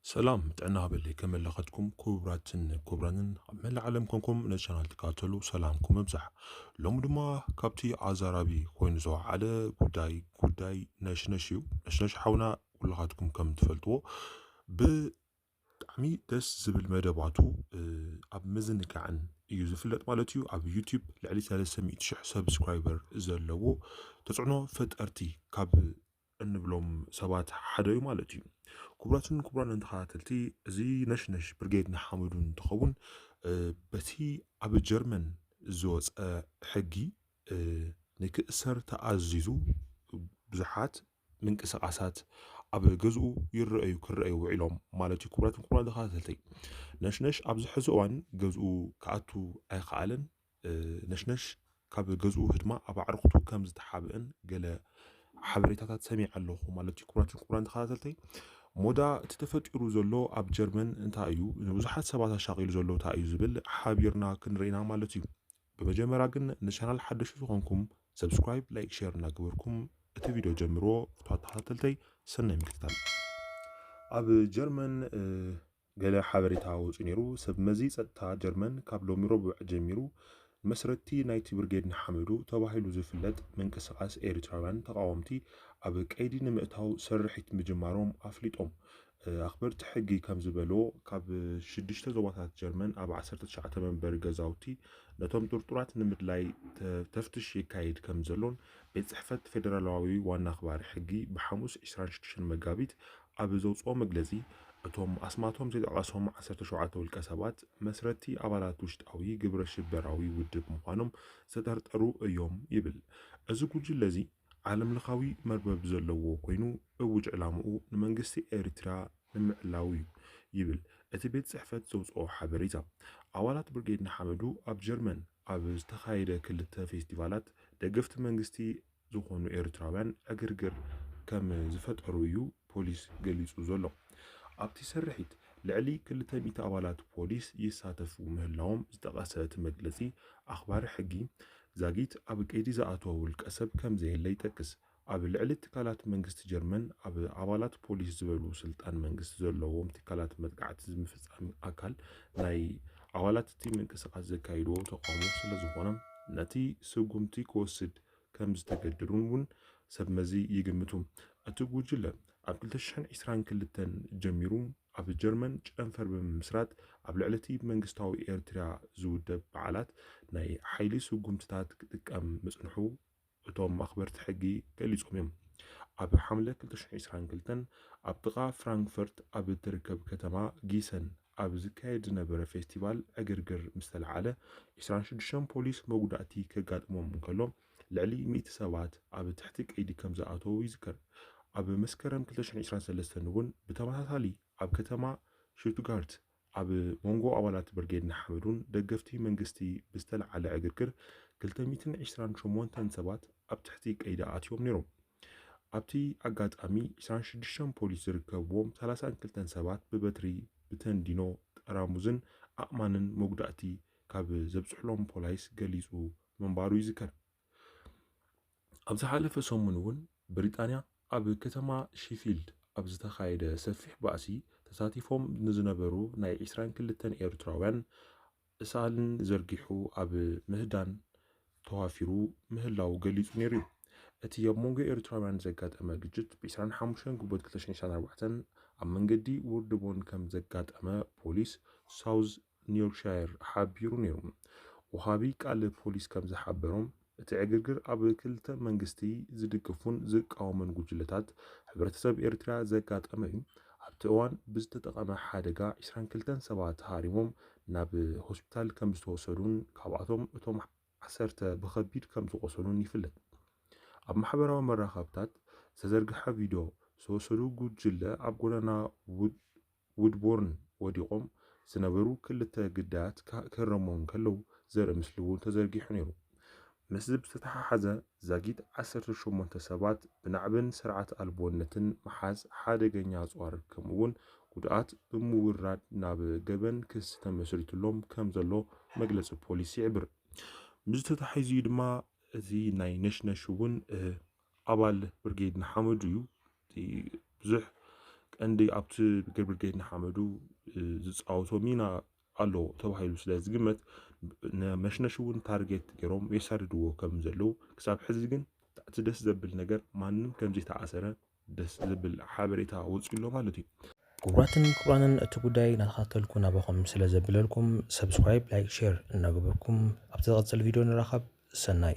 سلام تعنا باللي كمل لقدكم كوبراتن عمل عالم كونكم نشانال تكاتلو سلامكم مبزح لوم دما كابتي عزارابي كوين زو على قداي نشنش حونا ولغاتكم كم تفلتو بعمي دس زبل مدباتو اب مزنك عن يوزفلت مالتيو اب يوتيوب لعلي 300 سبسكرايبر زلو تصعنو فترتي كاب انبلوم سبات حدا مالتيو كبران تخاتلتي زي نشنش برجيد نحمدون تخون بتي اب جرمن زوز حقي نكسر تعزيزو بزحات من قسقاسات اب جزء يرأيو كرأيو علوم مالتي كبران تخاتلتي نشنش اب زحزوان جزء كاتو اي خالن نشنش كاب جزء هدما اب عرقتو كم زتحابئن قال حبريتات سميع اللوخو مالتي كبران تخاتلتي مودا تتفكروا زلو اب جرمن انتايو بزحات سبات شاغيل زلو تايو زبل حابيرنا كنرينا مالتيو بمجمرا كن نشانال حدش زخونكم سبسكرايب لايك شير ناغبركم اتي فيديو جمرو فتحاتلتي سنه مكتال اب جرمن قال حبريتاو صنيرو سب مزي صتا جرمن كابلو ميرو جميرو مسرتي نايتي برجيد نحمدو تباهيلو زفلت منقسقاس إيرتراوያን تقاومتي ኣብ ቀይዲ ንምእታው ሰሪሒት ምጅማሮም ኣፍሊጦም ኣኽበርቲ ሕጊ ከም ዝበሎ ካብ 6 ዞባታት ጀርመን ኣብ 19 መንበሪ ገዛውቲ ነቶም ጥርጡራት ንምድላይ ተፍትሽ ይካየድ ከም ዘሎን ቤት ጽሕፈት ፌደራላዊ ዋና ኣኽባሪ ሕጊ ብሓሙስ 26 መጋቢት ኣብ ዘውፅኦ መግለጺ እቶም ኣስማቶም ዘይጠቐሶም 17 ውልቀ ሰባት መስረቲ ኣባላት ውሽጣዊ ግብረ ሽበራዊ ውድብ ምዃኖም ዝተጠርጠሩ እዮም ይብል። እዚ ጉጅለ እዚ ዓለም ለኻዊ መርበብ ዘለዎ ኮይኑ እውጅ ዕላምኡ ንመንግስቲ ኤርትራ ንምዕላው እዩ ይብል እቲ ቤት ጽሕፈት ዘውፅኦ ሓበሬታ። ኣባላት ብርጌድ ንሓመዱ ኣብ ጀርመን ኣብ ዝተኻየደ ክልተ ፌስቲቫላት ደገፍቲ መንግስቲ ዝኾኑ ኤርትራውያን ዕግርግር ከም ዝፈጠሩ እዩ ፖሊስ ገሊጹ ዘሎ። ኣብቲ ስርሒት ልዕሊ 200 ኣባላት ፖሊስ ይሳተፉ ምህላዎም ዝጠቐሰ እቲ መግለጺ ኣኽባሪ ሕጊ ዛጊት ኣብ ቀይዲ ዝኣተወ ውልቀ ሰብ ከም ዘየለ ይጠቅስ። ኣብ ልዕሊ ትካላት መንግስቲ ጀርመን ኣብ ኣባላት ፖሊስ ዝበሉ ስልጣን መንግስቲ ዘለዎም ትካላት መጥቃዕቲ ዝምፍጻም ኣካል ናይ ኣባላት እቲ ምንቅስቓስ ዘካይድዎ ተቃውሞ ስለ ዝኾነ ነቲ ስጉምቲ ክወስድ ከም ዝተገደዱን እውን ሰብ መዚ ይግምቱ። እቲ ጉጅለ ኣብ 2022 ጀሚሩ ኣብ ጀርመን ጨንፈር ብምስራት ኣብ ልዕሊ መንግስታዊ ኤርትራ ዝውደብ በዓላት ናይ ሓይሊ ስጉምትታት ክጥቀም ምጽንሑ እቶም ኣኽበርቲ ሕጊ ገሊጾም እዮም። ኣብ ሓምለ 2022 ኣብ ጥቓ ፍራንክፈርት ኣብ እትርከብ ከተማ ጊሰን ኣብ ዝካየድ ዝነበረ ፌስቲቫል ዕግርግር ምስ ተለዓለ 26 ፖሊስ መጉዳእቲ ከጋጥሞም እንከሎ ልዕሊ 100 ሰባት ኣብ ትሕቲ ቀይዲ ከም ዝኣተዉ ይዝከር። ኣብ መስከረም 2023 እውን ብተመሳሳሊ ኣብ ከተማ ሽቱትጋርት ኣብ መንጎ ኣባላት ብርጌድ ንሓመዱን ደገፍቲ መንግስቲ ብዝተለዓለ ዕግርግር 228 ሰባት ኣብ ትሕቲ ቀይዲ ኣትዮም ነይሮም። ኣብቲ ኣጋጣሚ 26 ፖሊስ ዝርከብዎም 32 ሰባት ብበትሪ ብተንዲኖ ጠራሙዝን ኣእማንን መጉዳእቲ ካብ ዘብፅሕሎም ፖሊስ ገሊጹ መንባሩ ይዝከር። ኣብ ዝሓለፈ ሰሙን እውን ብሪጣንያ ኣብ ከተማ ሺፊልድ ኣብ ዝተኻየደ ሰፊሕ ባእሲ ተሳቲፎም ንዝነበሩ ናይ 22 ኤርትራውያን እሳልን ዘርጊሑ ኣብ ምህዳን ተዋፊሩ ምህላው ገሊጹ ነይሩ። እቲ ኣብ መንጎ ኤርትራውያን ዘጋጠመ ግጭት ብ25 ግንቦት 2024 ኣብ መንገዲ ውርድቦን ከም ዘጋጠመ ፖሊስ ሳውዝ ኒውዮርክሻየር ሓቢሩ ነይሩ። ወሃቢ ቃል ፖሊስ ከም ዝሓበሮም እቲ ዕግርግር ኣብ ክልተ መንግስቲ ዝድግፉን ዝቃወሙን ጉጅለታት ሕብረተሰብ ኤርትራ ዘጋጠመ እዩ። ኣብቲ እዋን ብዝተጠቐመ ሓደጋ 22 ሰባት ሃሪሞም ናብ ሆስፒታል ከም ዝተወሰዱን ካብኣቶም እቶም 10 ብከቢድ ከም ዝቆሰሉን ይፍለጥ። ኣብ ማሕበራዊ መራኸብታት ዝተዘርግሐ ቪድዮ ዝተወሰዱ ጉጅለ ኣብ ጎደና ውድቦርን ወዲቆም ዝነበሩ ክልተ ግዳያት ክረሞም ከለው ዘርኢ ምስሊ እውን ተዘርጊሑ ነይሩ። ምስ ዝተተሓሓዘ ዛጊት 18 ሰባት ብናዕብን ስርዓት ኣልቦነትን መሓዝ ሓደገኛ ኣጽዋር ከምኡውን ጉድኣት ብምውራድ ናብ ገበን ክስ ተመስሪትሎም ከም ዘሎ መግለጺ ፖሊስ ይዕብር። ምስ ተተሓሒዙ ድማ እዚ ናይ ነሽነሽ እውን ኣባል ብርጌድ ንሓመዱ እዩ። ብዙሕ ቀንዲ ኣብቲ ብርጌድ ንሓመዱ ዝፃወቶ ሚና ኣሎ ተባሂሉ ስለ ዝግመት ንመሽነሽ እውን ታርጌት ገይሮም የሳድድዎ ከም ዘለው ክሳብ ሕዚ ግን እቲ ደስ ዘብል ነገር ማንም ከምዚ ተኣሰረ ደስ ዝብል ሓበሬታ ወፂሎ ማለት እዩ። ክቡራትን እቲ ጉዳይ እናተኸታተልኩ ናባኹም ስለ ዘብለልኩም ሰብስክራይብ ላይክ ሼር እናገበርኩም ኣብቲ ዝቐፅል ቪድዮ ንራኸብ ሰናይ